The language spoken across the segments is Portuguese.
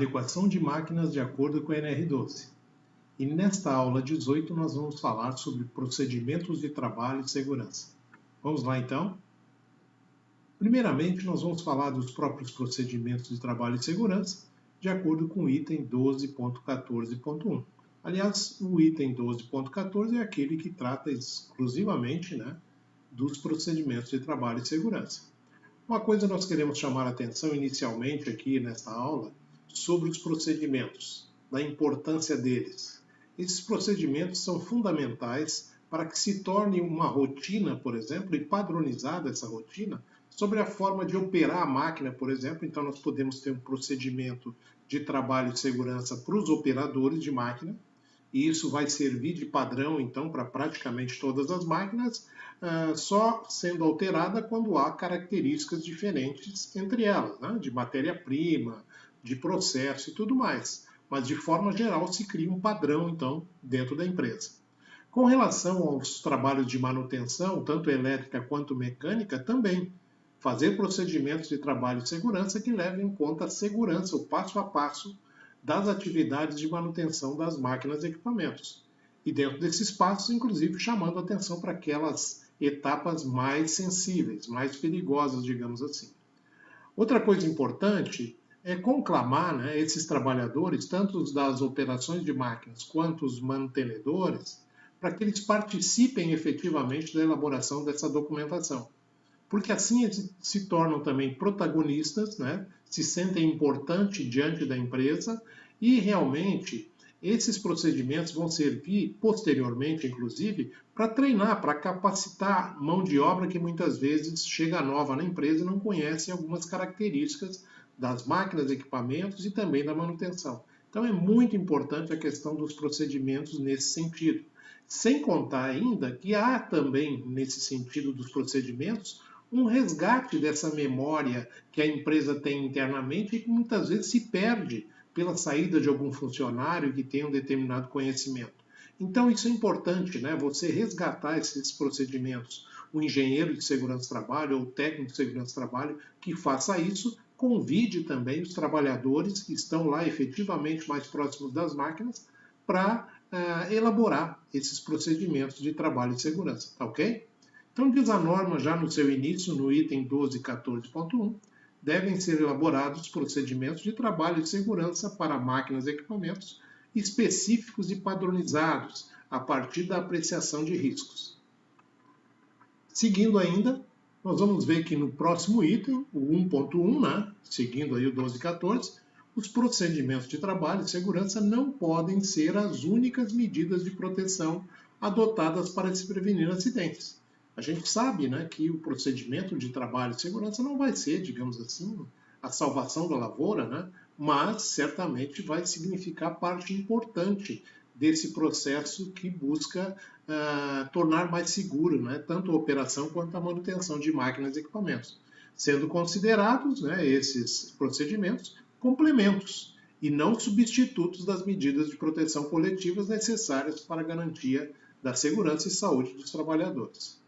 adequação de máquinas de acordo com a NR12. E nesta aula 18 nós vamos falar sobre procedimentos de trabalho e segurança. Vamos lá então? Primeiramente, nós vamos falar dos próprios procedimentos de trabalho e segurança, de acordo com o item 12.14.1. Aliás, o item 12.14 é aquele que trata exclusivamente, dos procedimentos de trabalho e segurança. Uma coisa nós queremos chamar a atenção inicialmente aqui nesta aula sobre os procedimentos, da importância deles. Esses procedimentos são fundamentais para que se torne uma rotina, por exemplo, e padronizada essa rotina, sobre a forma de operar a máquina, por exemplo. Então, nós podemos ter um procedimento de trabalho e segurança para os operadores de máquina, e isso vai servir de padrão, então, para praticamente todas as máquinas, só sendo alterada quando há características diferentes entre elas, de matéria-prima, de processo e tudo mais. Mas, de forma geral, se cria um padrão, então, dentro da empresa. Com relação aos trabalhos de manutenção, tanto elétrica quanto mecânica, também fazer procedimentos de trabalho e segurança que levem em conta a segurança, o passo a passo das atividades de manutenção das máquinas e equipamentos. E dentro desses passos, inclusive, chamando atenção para aquelas etapas mais sensíveis, mais perigosas, digamos assim. Outra coisa importante é conclamar esses trabalhadores, tanto os das operações de máquinas quanto os mantenedores, para que eles participem efetivamente da elaboração dessa documentação. Porque assim eles se tornam também protagonistas, se sentem importantes diante da empresa e realmente esses procedimentos vão servir posteriormente, inclusive, para treinar, para capacitar mão de obra que muitas vezes chega nova na empresa e não conhece algumas características das máquinas, equipamentos e também da manutenção. Então é muito importante a questão dos procedimentos nesse sentido. Sem contar ainda que há também, nesse sentido dos procedimentos, um resgate dessa memória que a empresa tem internamente e que muitas vezes se perde pela saída de algum funcionário que tem um determinado conhecimento. Então isso é importante, você resgatar esses procedimentos. O engenheiro de segurança do trabalho ou o técnico de segurança do trabalho que faça isso, convide também os trabalhadores que estão lá efetivamente mais próximos das máquinas para elaborar esses procedimentos de trabalho e segurança, tá ok? Então, diz a norma já no seu início, no item 12.14.1, devem ser elaborados procedimentos de trabalho e segurança para máquinas e equipamentos específicos e padronizados a partir da apreciação de riscos. Seguindo ainda, nós vamos ver que no próximo item, o 1.1, seguindo aí o 12.14, os procedimentos de trabalho e segurança não podem ser as únicas medidas de proteção adotadas para se prevenir acidentes. A gente sabe que o procedimento de trabalho e segurança não vai ser, digamos assim, a salvação da lavoura, mas certamente vai significar parte importante desse processo que busca tornar mais seguro tanto a operação quanto a manutenção de máquinas e equipamentos, sendo considerados esses procedimentos complementos e não substitutos das medidas de proteção coletivas necessárias para a garantia da segurança e saúde dos trabalhadores.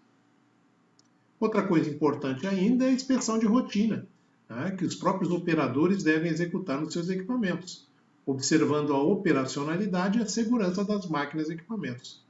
Outra coisa importante ainda é a inspeção de rotina, que os próprios operadores devem executar nos seus equipamentos, observando a operacionalidade e a segurança das máquinas e equipamentos.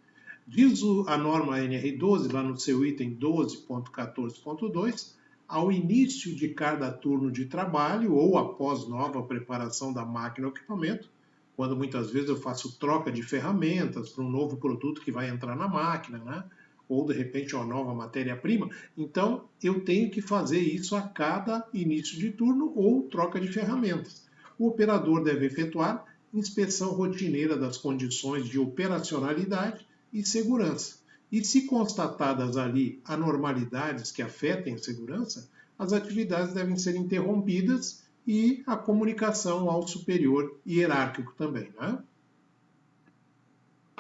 Diz a norma NR12, lá no seu item 12.14.2, ao início de cada turno de trabalho ou após nova preparação da máquina ou equipamento, quando muitas vezes eu faço troca de ferramentas para um novo produto que vai entrar na máquina, ou de repente uma nova matéria-prima, então eu tenho que fazer isso a cada início de turno ou troca de ferramentas. O operador deve efetuar inspeção rotineira das condições de operacionalidade e segurança. E se constatadas ali anormalidades que afetem a segurança, as atividades devem ser interrompidas e a comunicação ao superior hierárquico também.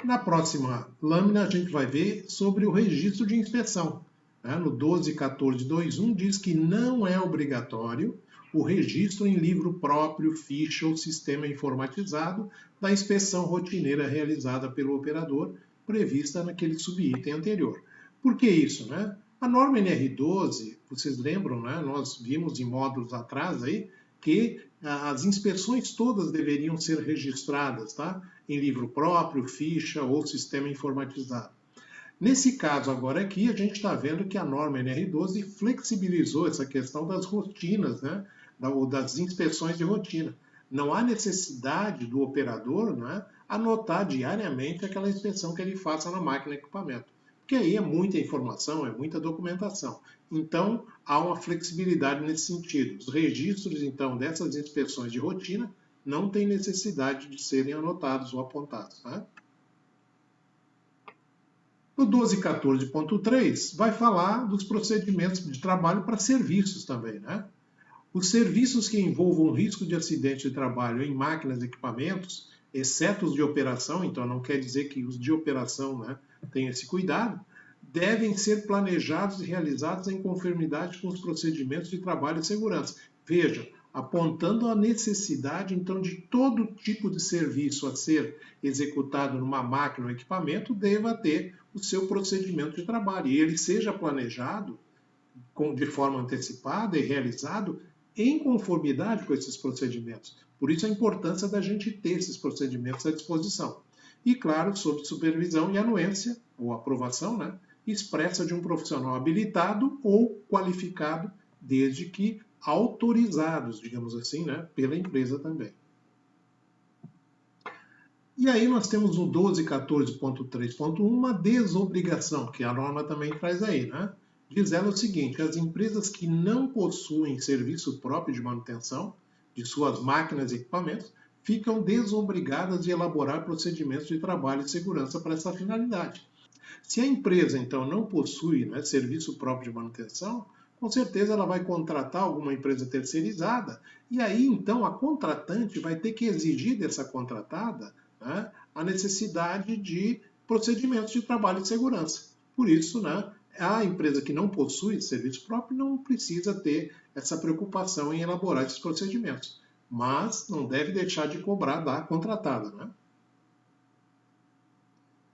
Na próxima lâmina, a gente vai ver sobre o registro de inspeção. No 12.14.2.1 diz que não é obrigatório o registro em livro próprio, ficha ou sistema informatizado da inspeção rotineira realizada pelo operador, prevista naquele subitem anterior. Por que isso? A norma NR12, vocês lembram, nós vimos em módulos atrás aí, que as inspeções todas deveriam ser registradas, tá? Em livro próprio, ficha ou sistema informatizado. Nesse caso agora aqui, a gente está vendo que a norma NR12 flexibilizou essa questão das rotinas, né? Ou das inspeções de rotina. Não há necessidade do operador, né, anotar diariamente aquela inspeção que ele faça na máquina e equipamento. Porque aí é muita informação, é muita documentação. Então, há uma flexibilidade nesse sentido. Os registros, então, dessas inspeções de rotina não têm necessidade de serem anotados ou apontados. Né? O 1214.3 vai falar dos procedimentos de trabalho para serviços também. Né? Os serviços que envolvam risco de acidente de trabalho em máquinas e equipamentos, exceto os de operação, então não quer dizer que os de operação, né, tenham esse cuidado, devem ser planejados e realizados em conformidade com os procedimentos de trabalho e segurança. Veja, apontando a necessidade, então, de todo tipo de serviço a ser executado numa máquina ou equipamento deva ter o seu procedimento de trabalho e ele seja planejado de forma antecipada e realizado em conformidade com esses procedimentos. Por isso a importância da gente ter esses procedimentos à disposição. E, claro, sob supervisão e anuência, ou aprovação, né, expressa de um profissional habilitado ou qualificado, desde que autorizados, digamos assim, né, pela empresa também. E aí nós temos no 1214.3.1 uma desobrigação, que a norma também traz aí, né? Diz ela o seguinte: as empresas que não possuem serviço próprio de manutenção de suas máquinas e equipamentos ficam desobrigadas de elaborar procedimentos de trabalho e segurança para essa finalidade. Se a empresa, então, não possui, né, serviço próprio de manutenção, com certeza ela vai contratar alguma empresa terceirizada e aí, então, a contratante vai ter que exigir dessa contratada, né, a necessidade de procedimentos de trabalho e segurança. Por isso, né, a empresa que não possui serviço próprio não precisa ter essa preocupação em elaborar esses procedimentos, mas não deve deixar de cobrar da contratada, né?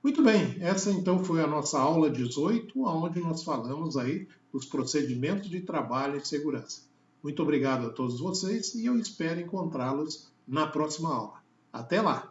Muito bem, essa então foi a nossa aula 18, onde nós falamos aí dos procedimentos de trabalho e segurança. Muito obrigado a todos vocês e eu espero encontrá-los na próxima aula. Até lá!